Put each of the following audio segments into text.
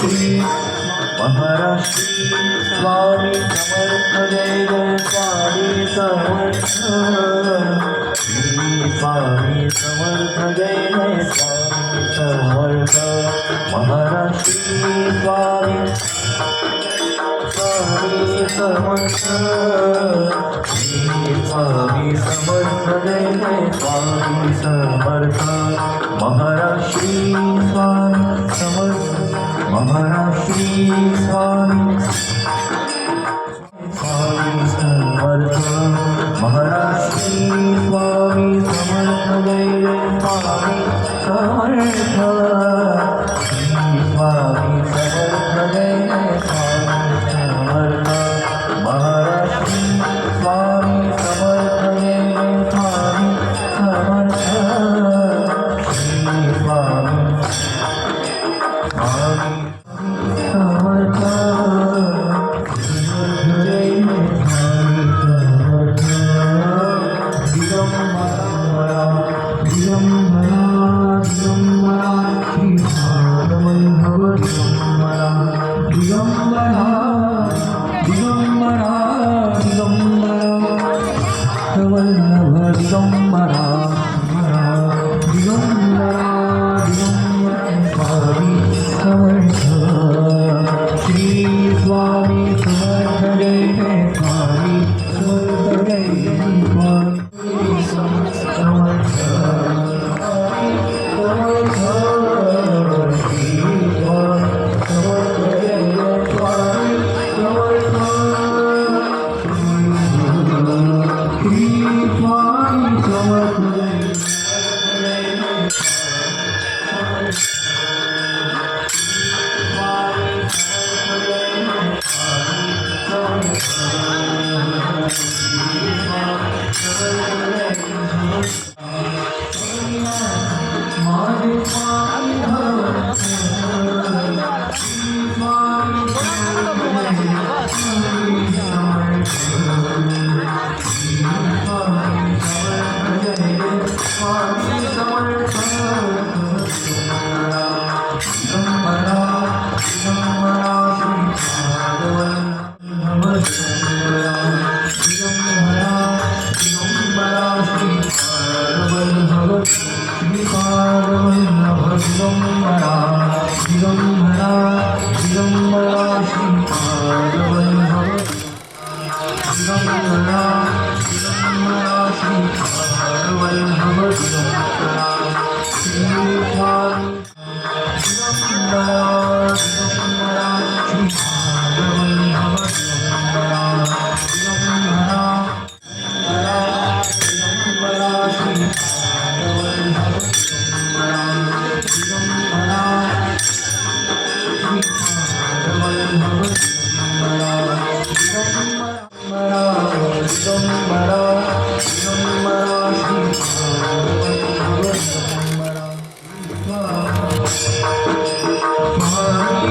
श्री महाराष्ट्री स्वामी समर्थ जय जय स्वामी समर्थ श्री स्वामी समर्थ जय जय स्वामी समर्थ महाराष्ट्री स्वामी समर्थ श्री स्वामी समर्थ जय जय स्वामी समर्थ महाराष्ट्री स्वामी समर्थ महाराष्ट्री स्वामी समर्थ महाराष्ट्री स्वामी समर्थ जय जय स्वामी समर्थ श्री स्वामी समर्थ जय जय स्वामी समर्थ महाराष्ट्री स्वामी समर्थ जय जय स्वामी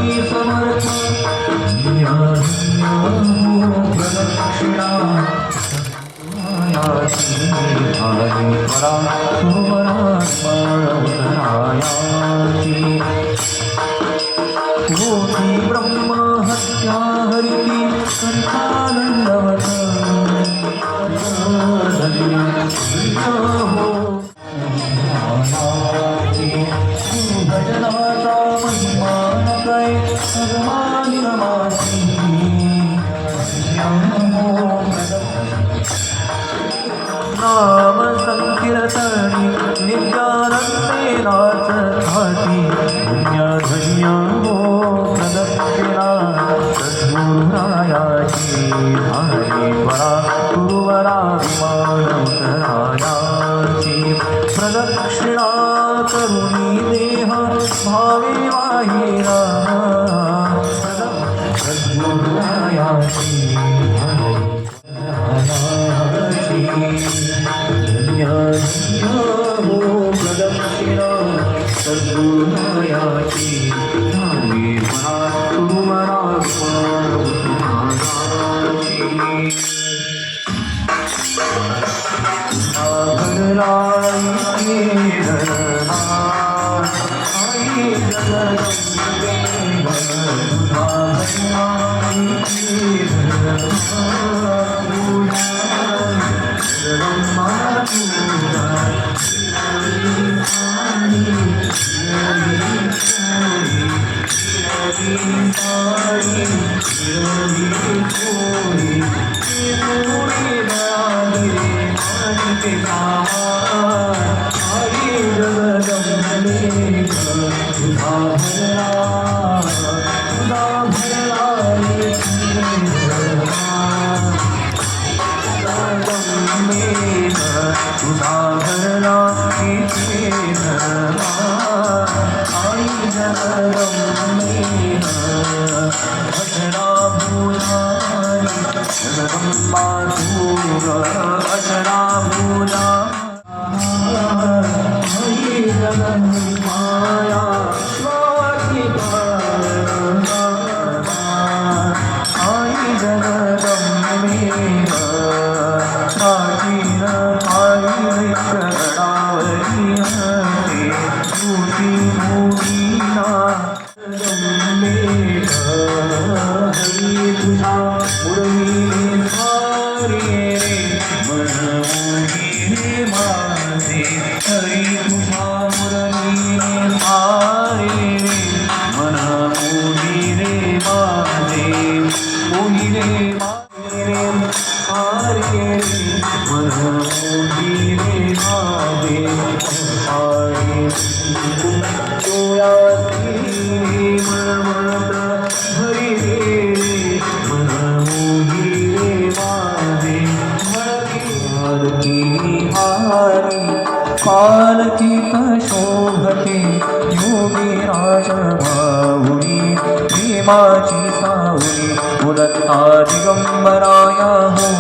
समर्थ श्री स्वामी नाम संकीर्तनी नित्यानंदे नाच घाटी धन्य धन्य हो प्रदक्षिणा सद्गुरुरायाची धारी परा गुरुवरा विमान उतरायाची प्रदक्षिणा करुणी देह भावे वाहिरा सद्गुरुरायाची प्रदक्षिणा सद्गुरुरायाची धावी तुमरा पालकीत शोभते योगी राजभाऊनी प्रेमाची सावली उदत्ता दिगंबराया हो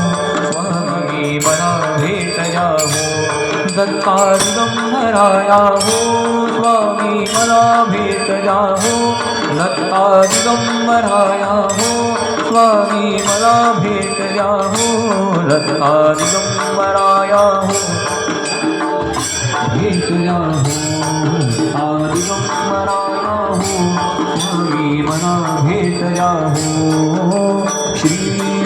स्वामी मला भेटया हो दत्ता दिगंबराया हो स्वामी मला भेटया हो दत्ता दिगंबराया हो स्वामी मला भेटया हो दत्ता दिगंबराया हो भेटया हो दिगंबराया हो स्वामी मला भेटया हो श्री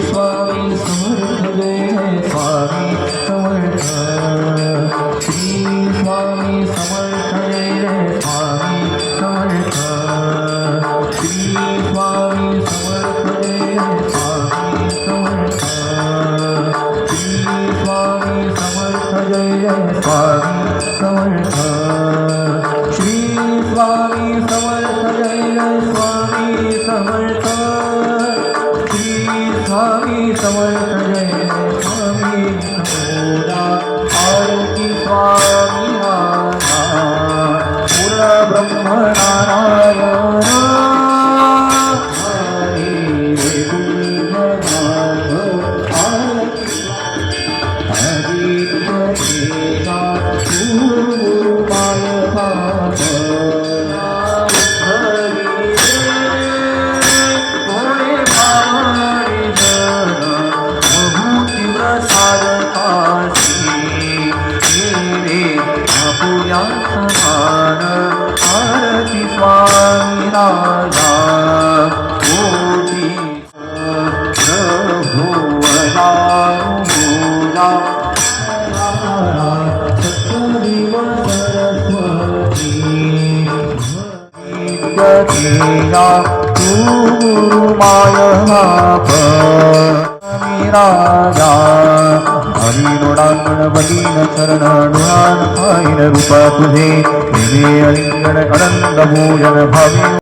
स्वामी समर्थ जय स्वामी समर्थ श्री स्वामी समर्थ जय स्वामी समर्थ श्री स्वामी समर्थ जय स्वामी समर्थ श्री स्वामी समर्थ जय स्वामी समर्थ श्री स्वामी समर्थ जय स्वामी समर्थ श्री स्वामी समर्थ जय स्वामी आरती स्वामी पूर्ण ब्रह्म नारायण आरती स्वामी राजा कोटी प्रभुवदारूला सत्वदेव सरस्वती गतीला तू माय राजा हरिणोडांगण बलीन चरण डोळान पाहिन रूप तुझे अलिंगण अनंत भोजन भावी